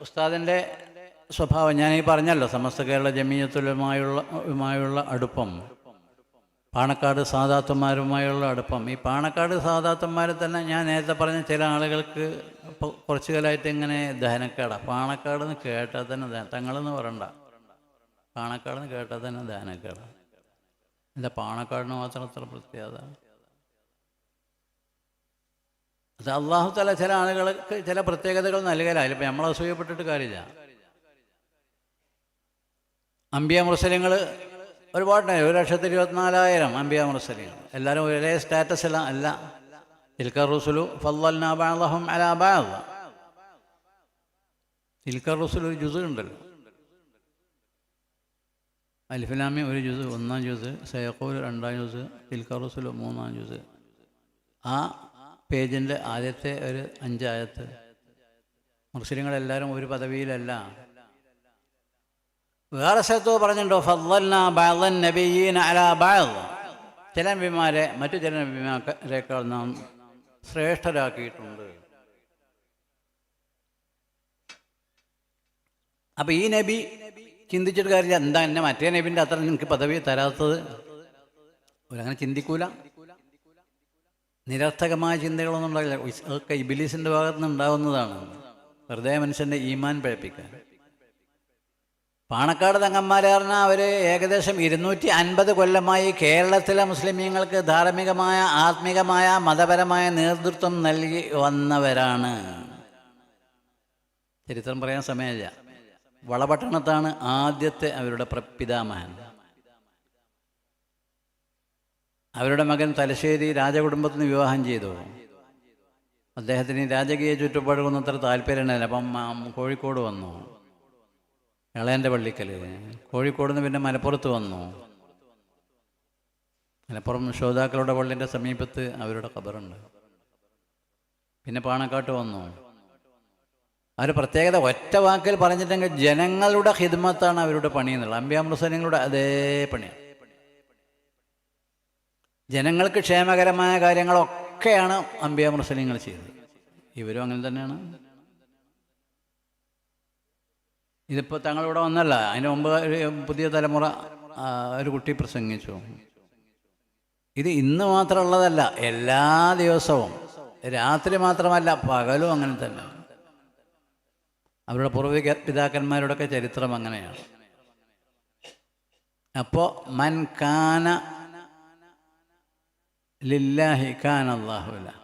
ഉസ്താദിൻ്റെ സ്വഭാവം ഞാൻ ഈ പറഞ്ഞല്ലോ, സമസ്ത കേരള ജമീയത്തുലുമായുള്ള അടുപ്പം, പാണക്കാട് സാദാത്തുമാരുമായുള്ള അടുപ്പം. ഈ പാണക്കാട് സാദാത്തുമാരെ തന്നെ ഞാൻ നേരത്തെ പറഞ്ഞ ചില ആളുകൾക്ക് ഇപ്പോൾ കുറച്ചു കാലമായിട്ട് ഇങ്ങനെ ദഹനക്കേടാണ്. പാണക്കാട് എന്ന് കേട്ടാൽ തന്നെ തങ്ങളെന്ന് പറയണ്ട, പാണക്കാട് എന്ന് കേട്ടാൽ തന്നെ ദഹനക്കേടാണ്. എന്താ പാണക്കാടിന് മാത്രം അത്ര പ്രത്യേകത? അത് അള്ളാഹു തആല ചില ആളുകൾക്ക് ചില പ്രത്യേകതകൾ നൽകലായി. ഇപ്പം നമ്മൾ അസൂയപ്പെട്ടിട്ട് കാര്യമില്ല. അമ്പിയ മുർസലിങ്ങൾ ഒരുപാടുണ്ടായി, 1,24,000 അമ്പിയ മുർസലിങ്ങൾ. എല്ലാവരും ഒരേ സ്റ്റാറ്റസ് അല്ല. തിൽക റുസുലു ഫളൽനാ ബഅദഹും അലാ ബഅദ്. തിൽക റുസുൽ ഒരു ജുസ് ഉണ്ടല്ലോ, അലിഫ് ലാം മീം ഒരു ജുസ്, 1-ാം ജുസ്, സയഖൂൽ 2-ാം ജുസ്, തിൽക റുസുൽ 3-ാം ജുസ്. ആ പേജിൻ്റെ ആദ്യത്തെ ഒരു 5 ആയത്ത്. മുസ്ലിങ്ങളെല്ലാവരും ഒരു പദവിയിലല്ല. വേറെ സ്ഥലത്ത് പറഞ്ഞിട്ടുണ്ടോ ഫളൽനാ ബഅദൻ നബിയ്യീന അലാ ബഅദ്, ചില നബിമാരെ മറ്റു ചില നബിമാരേക്കാൾ നാം ശ്രേഷ്ഠരാക്കിയിട്ടുണ്ട്. അപ്പം ഈ നബി ചിന്തിച്ചിട്ട് കാര്യമില്ല, എന്താ എന്നെ മറ്റേ നബിൻ്റെ അത്ര എനിക്ക് പദവി തരാത്തത്? ഒരങ്ങനെ ചിന്തിക്കൂല. നിരർത്ഥകമായ ചിന്തകളൊന്നും ഉണ്ടാകില്ല. അതൊക്കെ ഇബ്ലീസിൻ്റെ ഭാഗത്തു നിന്ന് ഉണ്ടാകുന്നതാണ്, വെറുതെ മനുഷ്യൻ്റെ ഈമാൻ പഴപ്പിക്കാൻ. പാണക്കാട് തങ്ങന്മാരെ പറഞ്ഞാൽ അവർ ഏകദേശം 250 കൊല്ലമായി കേരളത്തിലെ മുസ്ലിമീങ്ങൾക്ക് ധാർമ്മികമായ ആത്മീകമായ മതപരമായ നേതൃത്വം നൽകി വന്നവരാണ്. ചരിത്രം പറയാൻ സമയമില്ല. വളപട്ടണത്താണ് ആദ്യത്തെ അവരുടെ പിതാമഹൻ. അവരുടെ മകൻ തലശ്ശേരി രാജകുടുംബത്തിൽ നിന്ന് വിവാഹം ചെയ്തു. അദ്ദേഹത്തിന് രാജകീയ ചുറ്റുപാടുകളൊന്നും അത്ര താല്പര്യമുണ്ടായില്ല. അപ്പം കോഴിക്കോട് വന്നു, ഇളയൻ്റെ പള്ളിക്കൽ. കോഴിക്കോട് നിന്ന് പിന്നെ മലപ്പുറത്ത് വന്നു. മലപ്പുറം ശ്രോതാക്കളുടെ പള്ളിൻ്റെ സമീപത്ത് അവരുടെ ഖബറുണ്ട്. പിന്നെ പാണക്കാട്ട് വന്നു. അവർ പ്രത്യേകത ഒറ്റ വാക്കിൽ പറഞ്ഞിട്ടെങ്കിൽ ജനങ്ങളുടെ ഖിദ്മത്താണ് അവരുടെ പണി എന്നുള്ളത്. അമ്പിയ മുർസലിങ്ങളുടെ അതേ പണിയാണ്. ജനങ്ങൾക്ക് ക്ഷേമകരമായ കാര്യങ്ങളൊക്കെയാണ് അമ്പിയ മുർസലിങ്ങൾ ചെയ്തത്. ഇവരും അങ്ങനെ തന്നെയാണ്. ഇതിപ്പോൾ തങ്ങളിവിടെ വന്നല്ല, അതിന് മുമ്പ് പുതിയ തലമുറ ഒരു കുട്ടി പ്രസംഗിച്ചു. ഇത് ഇന്ന് മാത്രമുള്ളതല്ല, എല്ലാ ദിവസവും, രാത്രി മാത്രമല്ല പകലും അങ്ങനെ തന്നെ. അവരുടെ പൂർവ്വ പിതാക്കന്മാരുടെയൊക്കെ ചരിത്രം അങ്ങനെയാണ്. അപ്പോൾ മൻ കാന ലില്ലാഹി കാന അല്ലാഹു ലഹു.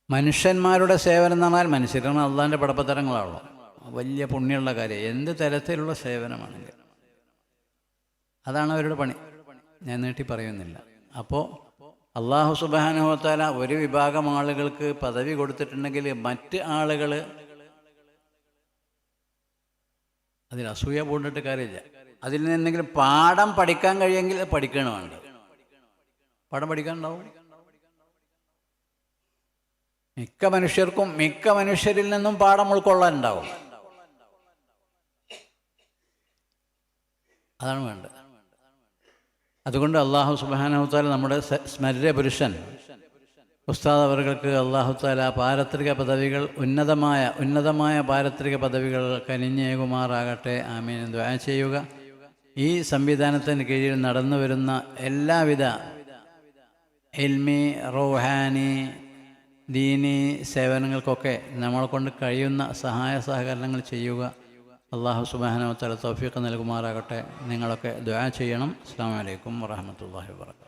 മനുഷ്യന്മാരുടെ സേവനം എന്ന് പറഞ്ഞാൽ മനുഷ്യരാണ് അള്ളാഹിൻ്റെ പടപ്പത്തരങ്ങളാണല്ലോ. വലിയ പുണ്യമുള്ള കാര്യം, എന്ത് തരത്തിലുള്ള സേവനമാണെങ്കിൽ അതാണ് അവരുടെ പണി. ഞാൻ നീട്ടി പറയുന്നില്ല. അപ്പോൾ അള്ളാഹു സുബ്ഹാനഹു വ തആല ഒരു വിഭാഗം ആളുകൾക്ക് പദവി കൊടുത്തിട്ടുണ്ടെങ്കിൽ മറ്റ് ആളുകൾ അതിൽ അസൂയ പൂണ്ടിട്ട് കാര്യമില്ല. അതിൽ നിന്ന് എന്തെങ്കിലും പാഠം പഠിക്കാൻ കഴിയുമെങ്കിൽ പഠിക്കണം. വേണ്ട പാഠം പഠിക്കാനുണ്ടാവും. മിക്ക മനുഷ്യർക്കും മിക്ക മനുഷ്യരിൽ നിന്നും പാഠം ഉൾക്കൊള്ളാനുണ്ടാവും. അതാണ് വേണ്ടത്. അതുകൊണ്ട് അള്ളാഹു സുബ്ഹാനഹു വ തആല നമ്മുടെ സ്മര്യ പുരുഷൻ ഉസ്താദ് അവർക്ക് അള്ളാഹു തആല പാരത്രിക പദവികൾ, ഉന്നതമായ പാരത്രിക പദവികൾ കനിഞ്ഞേകുമാറാകട്ടെ. ആമീൻ. ദുആ ചെയ്യുക. ഈ സംവിധാനത്തിന് കീഴിൽ നടന്നു വരുന്ന എല്ലാവിധ ഇൽമി, റൂഹാനി, ദീനി സേവനങ്ങൾക്കൊക്കെ നമ്മളെ കൊണ്ട് കഴിയുന്ന സഹായ സഹകരണങ്ങൾ ചെയ്യുക. അള്ളാഹു സുബ്ഹാനഹു വ തആല തൗഫീഖ് നൽകുമാറാകട്ടെ. നിങ്ങളൊക്കെ ദുആ ചെയ്യണം. അസ്സലാമു അലൈക്കും വറഹ്മത്തുള്ളാഹി വബറകാതുഹു.